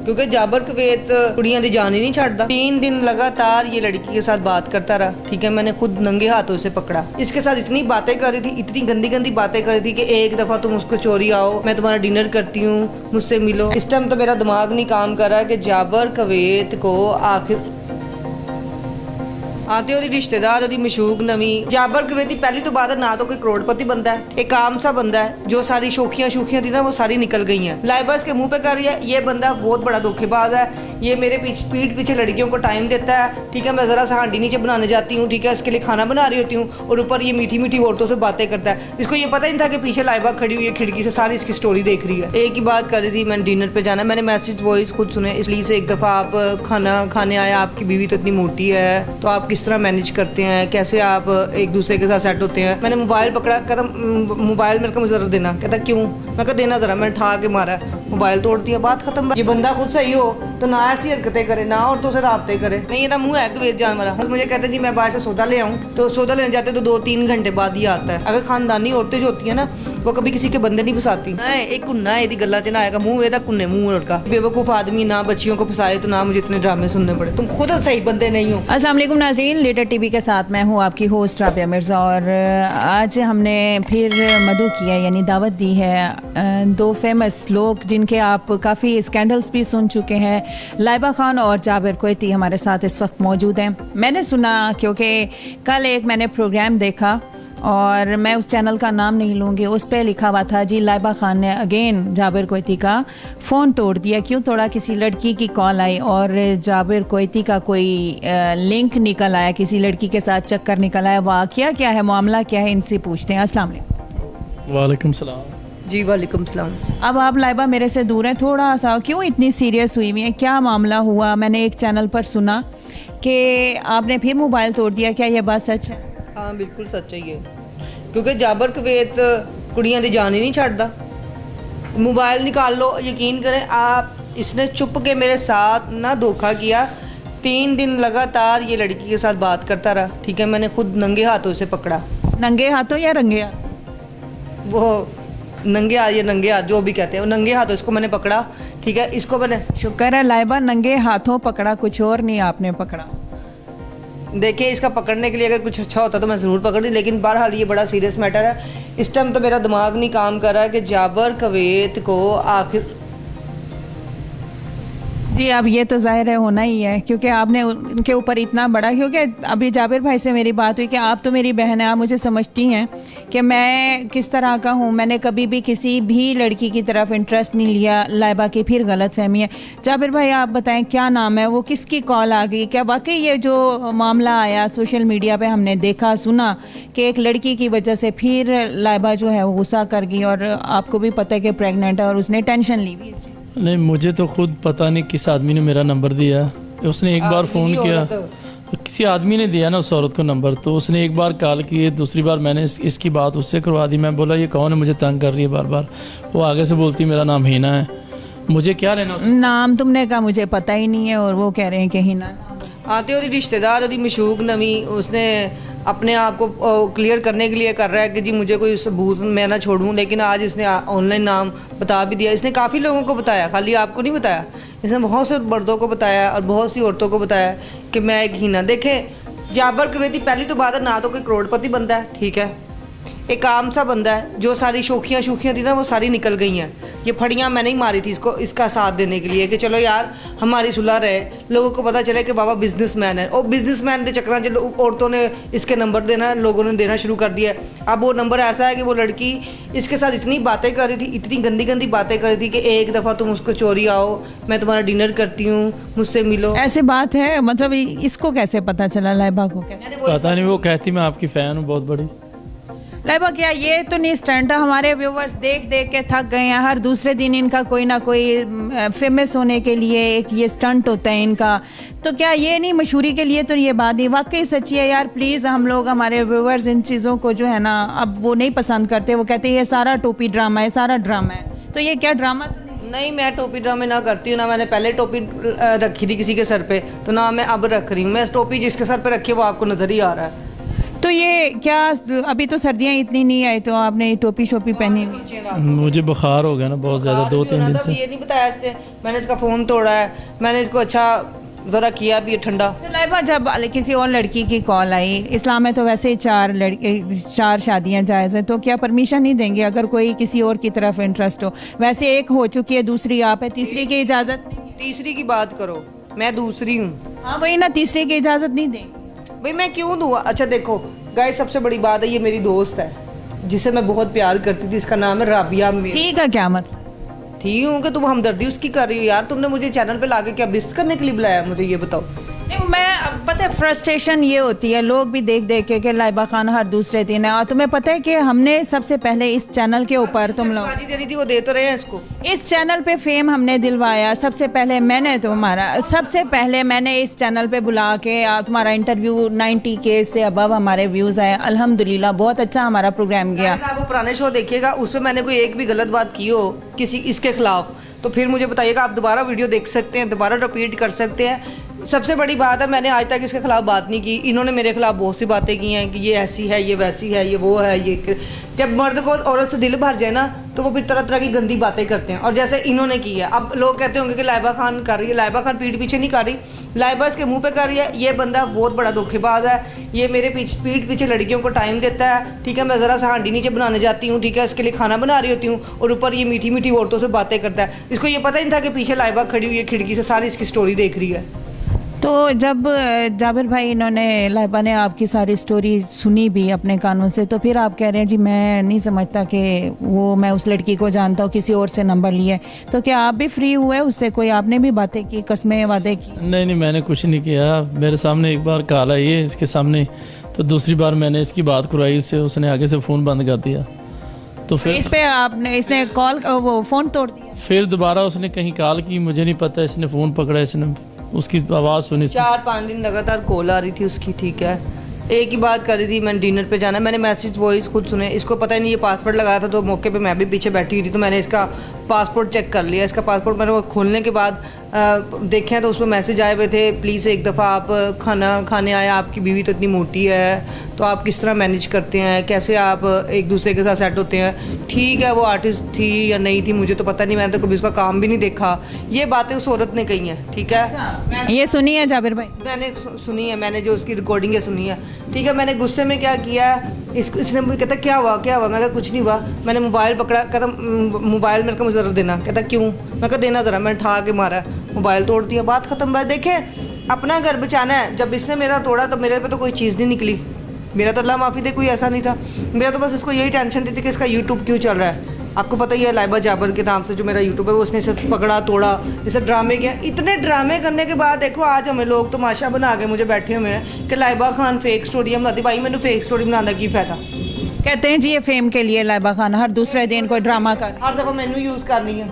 क्योंकि जाबर कवेत कुड़ियां दी जान ही नहीं छाड़ता। 3 दिन लगातार ये लड़की के साथ बात करता रहा, ठीक है। मैंने खुद नंगे हाथों से पकड़ा। इसके साथ इतनी बातें कर रही थी, इतनी गंदी गंदी बातें कर रही थी कि एक दफा तुम उसको चोरी आओ, मैं तुम्हारा डिनर करती हूँ, मुझसे मिलो। इस टाइम तो मेरा दिमाग नहीं काम कर रहा है कि जाबर कवेत को आखिर आते ओदी रिश्तेदार ओदी मशूक नवी। जाबर कवेती पहली तो बात है ना तो कोई करोड़पति बंदा है, एक आम सा बंदा है। जो सारी शोखियां थी ना वो सारी निकल गई हैं। लाइबा इसके मुंह पे कर रही है। ये बंदा बहुत बड़ा धोखेबाज है। ये मेरे पीठ पीछे लड़कियों को टाइम देता है, ठीक है। मैं जरा सा हांडी नीचे बनाने जाती हूँ, ठीक है, इसके लिए खाना बना रही होती हूँ और ऊपर ये मीठी मीठी औरतों से बातें करता है। इसको ये पता ही नहीं था कि पीछे लाइबा खड़ी हुई है खिड़की से, सारी इसकी स्टोरी देख रही है। एक ही बात कर रही थी, मैंने डिनर पे जाना। मैंने मैसेज वॉइस खुद सुने, इसलिए एक दफा आप खाना खाने आए, आपकी बीवी तो इतनी मोटी है तो आप किस तरह मैनेज करते हैं, कैसे आप एक दूसरे के साथ सेट होते हैं। मैंने मोबाइल पकड़ा, कहता मोबाइल मेरे को मुझे जरा देना। कहता क्यों? मैं कहा देना जरा। मैंने ठा के मारा, मोबाइल तोड़ दिया, बात खत्म। ये बंदा खुद सही हो तो ना ऐसी हरकतें करे, ना औरतों से राब्ते करे। नहीं ये मुंह है कवेत जानवर। बस मुझे कहते जी मैं बाहर से सौदा ले आऊँ, तो सौदा लेने जाते तो 2-3 घंटे बाद ही आता है। अगर खानदानी औरतें जो होती है ना वो कभी किसी के बंदे नहीं फंसाती। एक कुन्ना है यदि गला च ना आएगा मुंह एदा कुन्ने मुंह लड़का। बेवकूफ आदमी ना बच्चियों को फंसाए तो ना मुझे इतने ड्रामे सुनने पड़े। तुम खुद सही बंदे नहीं हो। अस्सलाम वालेकुम नाज़रीन, लीडर टीवी के साथ मैं हूँ आपकी होस्ट राबिया मिर्ज़ा। और आज हमने फिर मधु किया यानी दावत दी है 2 फेमस लोग जिनके आप काफ़ी स्कैंडल्स भी सुन चुके हैं। लाइबा खान और जाबिर कोयती हमारे साथ इस वक्त मौजूद हैं। मैंने सुना क्योंकि कल एक मैंने प्रोग्राम देखा और मैं उस चैनल का नाम नहीं लूँगी, उस पर लिखा हुआ था जी लाइबा खान ने अगेन जाबिर कोयती का फ़ोन तोड़ दिया। क्यों तोड़ा? किसी लड़की की कॉल आई और जाबिर कोयती का कोई लिंक निकल आया, किसी लड़की के साथ चक्कर निकल आया। वाक़या क्या है, मामला क्या है, इनसे पूछते हैं। अस्सलाम वालेकुम। वालेकुम सलाम। जी वालेकुम सलाम। अब आप लाइबा मेरे से दूर हैं थोड़ा सा, क्यों इतनी सीरियस हुई हुई है? क्या मामला हुआ? मैंने एक चैनल पर सुना कि आपने फिर मोबाइल तोड़ दिया, क्या यह बात सच है? हाँ बिल्कुल सच है ये, क्योंकि जाबर कवेत कुड़ियां दी जान ही नहीं छाड़ता। मोबाइल निकाल लो, यकीन करें आप, इसने चुप के मेरे साथ ना धोखा किया। 3 दिन लगातार ये लड़की के साथ बात करता रहा, ठीक है। मैंने खुद नंगे हाथों से पकड़ा। नंगे हाथों या रंगे हाथ? वो नंगे हाथ या नंगे हाथ जो भी कहते हैं, वो नंगे हाथों इसको मैंने पकड़ा, ठीक है। इसको मैंने शुक्र है लाइबा नंगे हाथों पकड़ा, कुछ और नहीं आपने पकड़ा। देखिए इसका पकड़ने के लिए अगर कुछ अच्छा होता तो मैं ज़रूर पकड़ दी, लेकिन बहरहाल ये बड़ा सीरियस मैटर है। इस टाइम तो मेरा दिमाग नहीं काम कर रहा है कि जाबर कवेत को आखिर जी अब ये तो जाहिर है होना ही है, क्योंकि आपने उनके ऊपर इतना बड़ा, क्योंकि अभी जाबिर भाई से मेरी बात हुई कि आप तो मेरी बहन है, आप मुझे समझती हैं कि मैं किस तरह का हूँ। मैंने कभी भी किसी भी लड़की की तरफ इंटरेस्ट नहीं लिया। लाइबा की फिर गलत फहमी है। जाबिर भाई आप बताएं क्या नाम है, वो किसकी कॉल आ गई? क्या वाकई ये जो मामला आया सोशल मीडिया पर हमने देखा सुना कि एक लड़की की वजह से फिर लाइबा जो है वो गुस्सा कर गई और आपको भी पता है कि प्रेगनेंट है और उसने टेंशन ली हुई? नहीं मुझे तो खुद पता नहीं किस आदमी ने मेरा नंबर दिया। उसने एक बार फ़ोन किया तो किसी आदमी ने दिया ना उस औरत को नंबर, तो उसने एक बार कॉल की, दूसरी बार मैंने इसकी बात उससे करवा दी। मैं बोला ये कौन है, मुझे तंग कर रही है बार बार। वो आगे से बोलती मेरा नाम हीना है। मुझे क्या लेना उससे? नाम तुमने कहा मुझे पता ही नहीं है और वो कह रहे हैं कि हीना। आते ओदी रिश्तेदार ओदी मशूक नवी, उसने अपने आप को क्लियर करने के लिए कर रहा है कि जी मुझे कोई सबूत मैं ना छोड़ूं, लेकिन आज इसने ऑनलाइन नाम बता भी दिया। इसने काफ़ी लोगों को बताया, खाली आपको नहीं बताया। इसने बहुत से मर्दों को बताया और बहुत सी औरतों को बताया कि मैं एक हीना। देखें जाबर कवेती पहली तो बात है ना तो कोई करोड़पति बंदा है, ठीक है, एक आम सा बंदा है। जो सारी शोखियां थी ना वो सारी निकल गई हैं। ये फड़ियाँ मैंने ही मारी थी इसको, इसका साथ देने के लिए कि चलो यार हमारी सुलह रहे, लोगों को पता चले कि बाबा बिजनेसमैन है। और बिजनेसमैन के चक्कर में औरतों ने इसके नंबर देना, लोगों ने देना शुरू कर दिया। अब वो नंबर ऐसा है कि वो लड़की इसके साथ इतनी बातें कर रही थी, इतनी गंदी गंदी बातें कर रही थी कि एक दफ़ा तुम उसको चोरी आओ, मैं तुम्हारा डिनर करती हूँ, मुझसे मिलो। ऐसे बात है? मतलब इसको कैसे पता चला लाइबा को? कैसे पता नहीं, वो कहती मैं आपकी फ़ैन हूँ बहुत बड़ी। लाइबा क्या ये तो नहीं स्टंट? हमारे व्यूवर्स देख देख के थक गए हैं। हर दूसरे दिन इनका कोई ना कोई फेमस होने के लिए एक ये स्टंट होता है इनका। तो क्या ये नहीं मशहूरी के लिए? तो ये बात नहीं वाकई सच्ची है यार। प्लीज़ हम लोग, हमारे व्यूवर्स इन चीज़ों को जो है ना अब वो नहीं पसंद करते। वो कहते हैं ये सारा टोपी ड्रामा है, सारा ड्रामा है। तो ये क्या ड्रामा तो नहीं, मैं टोपी ड्रामे ना करती हूँ, ना मैंने पहले टोपी रखी थी किसी के सर पे, तो ना मैं अब रख रही हूँ। मैं टोपी जिसके सर पे रखी है वो आपको नजर ही आ रहा है। तो ये क्या, अभी तो सर्दियाँ इतनी नहीं आई तो आपने टोपी शोपी पहनी हुई? मुझे बुखार हो गया ना बहुत ज़्यादा, 2-3 दिन से। ये नहीं बताया इसने, मैंने इसका फ़ोन तोड़ा है, मैंने इसको अच्छा ज़रा किया भी ठंडा। तो लाइबा, जब किसी और लड़की की कॉल आई, इस्लाम में तो वैसे ही 4 शादियां जायज़ है, तो क्या परमिशन नहीं देंगे अगर कोई किसी और की तरफ इंटरेस्ट हो? वैसे एक हो चुकी है, दूसरी आप है, तीसरी की इजाज़त नहीं है। तीसरी की बात करो, मैं दूसरी हूँ। हाँ वही ना, तीसरी की इजाज़त नहीं देंगे। भाई मैं क्यों दूँ? अच्छा देखो गाइस, सबसे बड़ी बात है, ये मेरी दोस्त है जिसे मैं बहुत प्यार करती थी, इसका नाम है राबिया मीर। ठीक है, क्या मतलब? ठीक हूँ कि तुम हमदर्दी उसकी कर रही हो? यार तुमने मुझे चैनल पे लाके क्या बिस्त करने के लिए बुलाया, मुझे ये बताओ। नहीं, मैं अब पता है फ्रस्ट्रेशन ये होती है, लोग भी देख देख के कि लाइबा खान हर दूसरे दिन है, और तुम्हें पता है कि हमने सबसे पहले इस चैनल के ऊपर, तुम लोग बाजी दे रही थी, वो दे तो रहे हैं इसको। इस चैनल पे फेम हमने दिलवाया, सबसे पहले मैंने तुम्हारा, सबसे पहले मैंने इस चैनल पे बुला के तुम्हारा इंटरव्यू, 90K से अबव हमारे व्यूज़ आए, अल्हम्दुलिल्लाह बहुत अच्छा हमारा प्रोग्राम गया। आप वो पुराने शो देखिएगा, उसमें मैंने कोई एक भी गलत बात की हो किसी इसके खिलाफ, तो फिर मुझे बताइएगा, आप दोबारा वीडियो देख सकते हैं, दोबारा रिपीट कर सकते हैं। सबसे बड़ी बात है, मैंने आज तक इसके खिलाफ बात नहीं की, इन्होंने मेरे खिलाफ बहुत सी बातें की हैं कि ये ऐसी है, ये वैसी है, ये वो है, ये। जब मर्द को औरत से दिल भर जाए ना, तो वो फिर तरह तरह की गंदी बातें करते हैं, और जैसे इन्होंने की है। अब लोग कहते होंगे कि लाइबा खान कर रही है, लाइबा खान पीठ पीछे नहीं कर रही, लाइबा इसके मुंह पे कर रही है। ये बंदा बहुत बड़ा धोखेबाज है, ये मेरे पीठ पीछे लड़कियों को टाइम देता है, ठीक है। मैं ज़रा सा हांडी नीचे बनाने जाती हूँ, ठीक है, इसके लिए खाना बना रही होती हूँ, और ऊपर ये मीठी मीठी औरतों से बातें करता है। इसको ये पता ही नहीं था कि पीछे लाइबा खड़ी हुई है खिड़की से, सारी इसकी स्टोरी देख रही है। तो जब जाबिर भाई, इन्होंने, लाइबा ने आपकी सारी स्टोरी सुनी भी अपने कानों से, तो फिर आप कह रहे हैं जी मैं नहीं समझता कि वो, मैं उस लड़की को जानता हूँ, किसी और से नंबर लिया है, तो क्या आप भी फ्री हुए उससे? कोई आपने भी बातें की, कस्में वादे की? नहीं, मैंने कुछ नहीं किया। मेरे सामने एक बार कॉल आई है इसके सामने, तो दूसरी बार मैंने इसकी बात करवाई उससे, उसने आगे से फ़ोन बंद कर दिया। तो फिर इस पे आपने, इसने कॉल, वो फ़ोन तोड़ दिया? फिर दोबारा उसने कहीं कॉल की, मुझे नहीं पता, इसने फ़ोन पकड़ा, इसने उसकी आवाज़ सुनी। 4-5 दिन लगातार कॉल आ रही थी उसकी, ठीक है। एक ही बात कर रही थी, मैंने डिनर पे जाना है, मैंने मैसेज वॉइस खुद सुने। इसको पता ही नहीं ये पासपोर्ट लगाया था, तो मौके पे मैं भी पीछे बैठी हुई थी, तो मैंने इसका पासपोर्ट चेक कर लिया। इसका पासपोर्ट मैंने वो खोलने के बाद देखे तो उसमें मैसेज आए हुए थे, प्लीज़ एक दफ़ा आप खाना खाने आए, आपकी बीवी तो इतनी मोटी है, तो आप किस तरह मैनेज करते हैं, कैसे आप एक दूसरे के साथ सेट होते हैं। ठीक है, वो आर्टिस्ट थी या नहीं थी मुझे तो पता नहीं, मैंने तो कभी उसका काम भी नहीं देखा। ये बातें उस औरत ने कही हैं, ठीक है। ये सुनी है जाबिर भाई? मैंने सुनी है, मैंने जो उसकी रिकॉर्डिंग है सुनी है, ठीक है। मैंने गुस्से में क्या किया, इसने मुझे कहता क्या हुआ क्या हुआ, मैं कहा कुछ नहीं हुआ। मैंने मोबाइल पकड़ा, कहता मोबाइल मेरे को मुझे ज़रा देना, कहता क्यों, मैं कहा देना ज़रा। मैंने ठा के मारा, मोबाइल तोड़ दिया, बात ख़त्म। भाई देखें, अपना घर बचाना है। जब इसने मेरा तोड़ा तो मेरे पे तो कोई चीज़ नहीं निकली, मेरा तो अल्लाह माफ़ी दे कोई ऐसा नहीं था। मेरा तो बस इसको यही टेंशन थी कि इसका यूट्यूब क्यों चल रहा है। आपको पता ही है, लाइबा जाबर के नाम से जो मेरा यूट्यूब है, वो उसने इसे पकड़ा तोड़ा, इसे ड्रामे किया। इतने ड्रामे करने के बाद देखो आज हमें लोग तमाशा बना के मुझे बैठे हुए हैं कि लाइबा खान फेक स्टोरी बनाती। भाई मैंने फेक स्टोरी बनाने की फ़ायदा, कहते हैं जी ये फेम के लिए लाइबा खान हर दूसरे दिन कोई ड्रामा कर, हर दफ़ा मैनू यूज़ करनी है।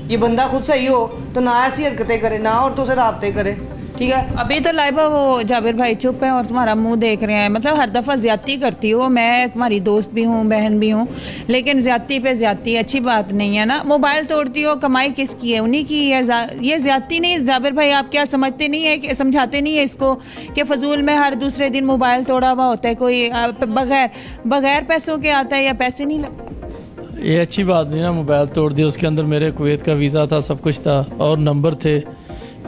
ये बंदा खुद सही हो तो ना ऐसी हरकतें करे, ना औरतों से राब्ते करे, ठीक है। अभी तो लाइबा वो जाबिर भाई चुप है और तुम्हारा मुंह देख रहे हैं, मतलब हर दफ़ा ज़्यादती करती हो। मैं तुम्हारी दोस्त भी हूँ, बहन भी हूँ, लेकिन ज़्यादती पे ज़्यादती अच्छी बात नहीं है ना। मोबाइल तोड़ती हो, कमाई किसकी है? उन्हीं की है। ये ज़्यादती नहीं जाबिर भाई, आप क्या समझते नहीं है कि, समझाते नहीं है इसको कि फजूल में हर दूसरे दिन मोबाइल तोड़ा हुआ होता है, कोई बगैर पैसों के आता है या पैसे नहीं लगते? ये अच्छी बात नहीं ना, मोबाइल तोड़ दिया। उसके अंदर मेरे कुवैत का वीज़ा था, सब कुछ था और नंबर थे।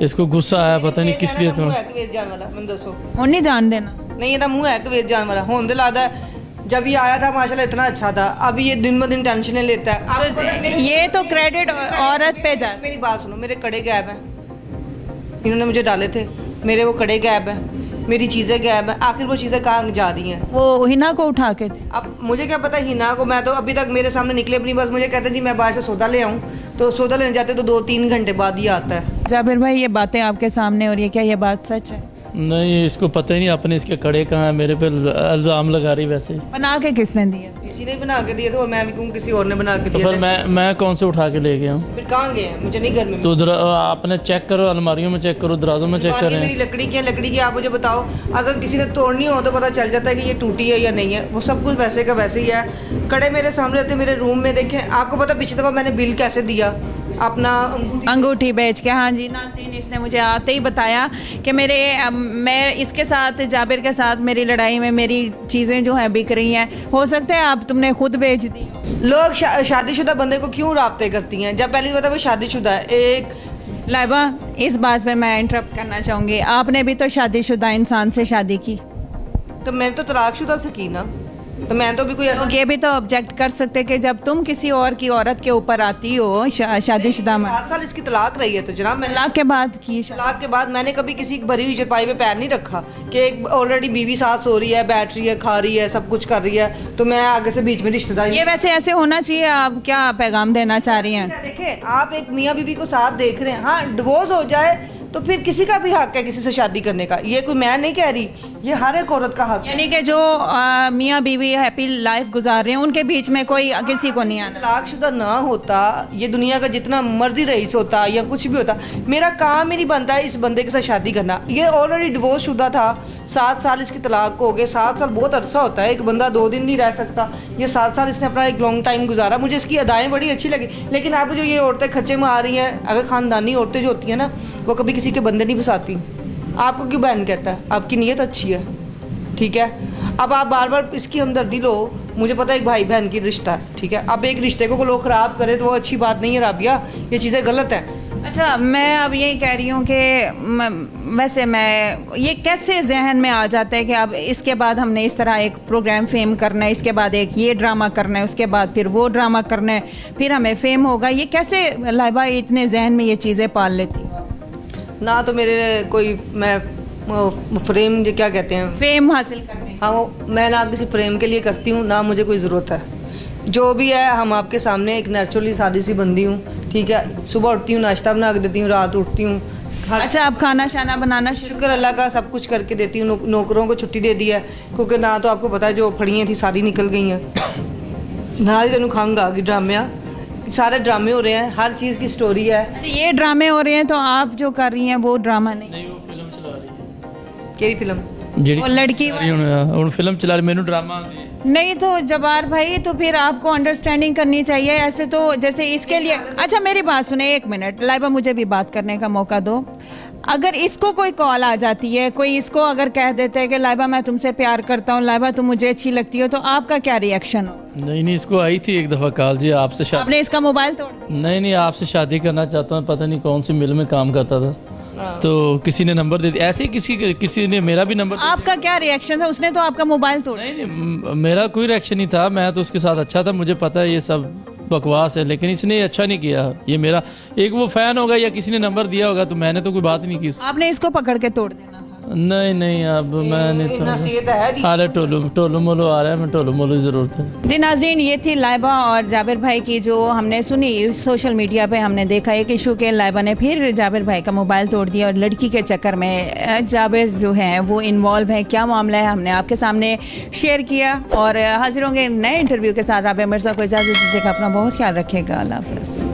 इसको गुस्सा आया, पता नहीं किस लिए। तो और नहीं जान देना, नहीं ये मुँह है कवेद जान वाला होने दे लादा है। जब ये आया था माशाल्लाह इतना अच्छा था, अब ये दिन ब दिन टेंशनें लेता है। तो ये तो क्रेडिट औरत पे जा। मेरी बात सुनो, मेरे कड़े गैब हैं, इन्होंने मुझे डाले थे, मेरे वो कड़े गैब हैं, मेरी चीज़ें गैब हैं। आखिर वो चीज़ें कहाँ जा रही हैं? वो हिना को उठा के थे। अब मुझे क्या पता हिना को, मैं तो अभी तक मेरे सामने निकले अपनी, बस मुझे कहते जी मैं बाहर से सौदा ले आऊँ, तो सौदा लेने जाते तो 2-3 घंटे बाद ही आता है। जाबिर भाई ये बातें आपके सामने और ये क्या ये बात सच है? नहीं, इसको पता ही नहीं अपने इसके कड़े कहाँ हैं। मेरे पे इल्ज़ाम लगा रही। वैसे बना के किसने दिया? किसी ने बना के दिया, तो मैं भी कहूँ किसी और ने बना के तो दिया। फिर मैं कौन से उठा के ले गया हूँ? फिर कहाँ गए हैं? मुझे नहीं घर में। तो आपने चेक करो, अलमारियों में चेक करो, दराजों में चेक करें। मेरी लकड़ी की है, लकड़ी की आप मुझे बताओ। अगर किसी ने तोड़नी हो तो पता चल जाता है कि ये टूटी है या नहीं है। वो सब कुछ वैसे का वैसे ही है। कड़े मेरे सामने रहते, मेरे रूम में देखें। आपको पता पिछली दफ़ा मैंने बिल कैसे दिया, अपना अंगूठी बेच के। हाँ जी नाज़रीन, इसने मुझे आते ही बताया कि मैं इसके साथ, जाबिर के साथ मेरी लड़ाई में मेरी चीज़ें जो हैं बिक रही हैं। हो सकता है आप तुमने खुद बेच दी। लोग शादीशुदा बंदे को क्यों राब्ते करती हैं? जब पहली बात वो शादीशुदा है। एक लाइबा, इस बात पे मैं इंटरप्ट करना चाहूँगी, आपने भी तो शादीशुदा इंसान से शादी की, तो मैंने तो तलाकशुदा से की ना, तो मैं तो भी कोई लोग ये भी तो ऑब्जेक्ट कर सकते कि जब तुम किसी और की औरत के ऊपर आती हो शादीशुदा में। 7 साल इसकी तलाक रही है, तो जनाब मैंने तलाक के बाद की तलाक के बाद मैंने कभी किसी की भरी हुई चरपाई पे पैर नहीं रखा कि एक ऑलरेडी बीवी साथ सो रही है, बैठ रही है, खा रही है, सब कुछ कर रही है, तो मैं आगे से बीच में रिश्तेदारी। ये वैसे ऐसे होना चाहिए। आप क्या पैगाम देना चाह रही हैं? देखें, आप एक मियाँ बीवी को साथ देख रहे हैं, हाँ डिवोर्स हो जाए तो फिर किसी का भी हक है किसी से शादी करने का। ये कोई मैं नहीं कह रही, ये हर एक औरत का हक है। यानी कि जो मियाँ बीवी हैप्पी लाइफ गुजार रहे हैं उनके बीच में कोई किसी को नहीं आना। तलाकशुदा ना होता, ये दुनिया का जितना मर्जी रईस होता या कुछ भी होता, मेरा काम ही नहीं बनता है इस बंदे के साथ शादी करना। ये ऑलरेडी डिवोर्स शुदा था, 7 साल इसकी तलाक को हो गए। 7 साल बहुत अरसा होता है, एक बंदा 2 दिन नहीं रह सकता। ये 7 साल इसने अपना एक लॉन्ग टाइम गुजारा। मुझे इसकी अदाएँ बड़ी अच्छी लगी, लेकिन अब जो ये औरतें खच्चे में आ रही हैं, अगर ख़ानदानी औरतें जो होती हैं ना, वो कभी किसी के बंदे नहीं बसाती। आपको क्यों बहन कहता है? आपकी नीयत अच्छी है, ठीक है। अब आप बार बार इसकी हमदर्दी लो। मुझे पता है एक भाई बहन की रिश्ता है, ठीक है। अब एक रिश्ते को लोग ख़राब करें तो वो अच्छी बात नहीं है राबिया, ये चीज़ें गलत हैं। अच्छा, मैं अब यही कह रही हूँ कि वैसे मैं ये कैसे जहन में आ जाता है कि अब इसके बाद हमने इस तरह एक प्रोग्राम फेम करना है, इसके बाद एक ये ड्रामा करना है, उसके बाद फिर वो ड्रामा करना है, फिर हमें फेम होगा। ये कैसे लाइबा इतने जहन में ये चीज़ें पाल लेती? ना तो मेरे कोई मैं फ्रेम जो क्या कहते हैं, फेम हासिल करने, हाँ वो मैं ना किसी फ्रेम के लिए करती हूँ, ना मुझे कोई ज़रूरत है। जो भी है हम आपके सामने एक नेचुरली सादी सी बंदी हूँ, ठीक है। सुबह उठती हूँ, नाश्ता बना के देती हूँ, रात उठती हूँ। अच्छा, आप खाना शाना बनाना शुक्र अल्लाह का सब कुछ करके देती हूँ। नौकरों को छुट्टी दे दी है, क्योंकि ना तो आपको पता है जो फड़ियाँ थी सारी निकल गई हैं, ना ही तेन खंग आ गई। ड्रामिया सारे ड्रामे हो रहे हैं, हर चीज़ की स्टोरी है। अच्छा, ये ड्रामे हो रहे हैं तो आप जो कर रही हैं वो ड्रामा नहीं, वो फिल्म चला रही है। केड़ी फिल्म? वो लड़की ਹੁਣ ਫਿਲਮ ਚਲਾ ਰਹੀ, ਮੈਨੂੰ ਡਰਾਮਾ ਆਉਂਦੀ ਹੈ। नहीं तो जबार भाई, तो फिर आपको अंडरस्टैंडिंग करनी चाहिए। ऐसे तो जैसे इसके लिए, अच्छा मेरी बात सुने, 1 मिनट लाइबा, मुझे भी बात करने का मौका दो। अगर इसको कोई कॉल आ जाती है, कोई इसको अगर कह देता है कि लाइबा मैं तुमसे प्यार करता हूँ, लाइबा तुम मुझे अच्छी लगती हो, तो आपका क्या रिएक्शन हो? नहीं, इसको आई थी एक दफ़ा कॉल, जी आपसे शादी। आपने इसका मोबाइल तोड़? नहीं, आपसे शादी करना चाहता हूँ। पता नहीं कौन सी मिल में काम करता था, तो किसी ने नंबर दे दिया। ऐसे किसी ने मेरा भी नंबर। आपका क्या रिएक्शन था? उसने तो आपका मोबाइल तोड़ा। नहीं, मेरा कोई रिएक्शन नहीं था। मैं तो उसके साथ अच्छा था, मुझे पता है ये सब बकवास है, लेकिन इसने अच्छा नहीं किया। ये मेरा एक वो फैन होगा या किसी ने नंबर दिया होगा, तो मैंने तो कोई बात नहीं की। आपने इसको पकड़ के तोड़ देना था। नहीं, अब मैंने तो अरे टोलो मोलो आ रहा है, मैं टोलो मोलो जरूरत है। जी नाजरीन, ये थी लाइबा और जाबिर भाई की जो हमने सुनी। सोशल मीडिया पे हमने देखा एक इशू के लाइबा ने फिर जाबिर भाई का मोबाइल तोड़ दिया, और लड़की के चक्कर में जाबिर जो है वो इन्वॉल्व है। क्या मामला है हमने आपके सामने शेयर किया, और हाजिर होंगे नए इंटरव्यू के साथ। राबिया मिर्ज़ा को इजाज़त दीजिएगा, अपना बहुत ख्याल रखिएगा। अल्लाह हाफ़िज़।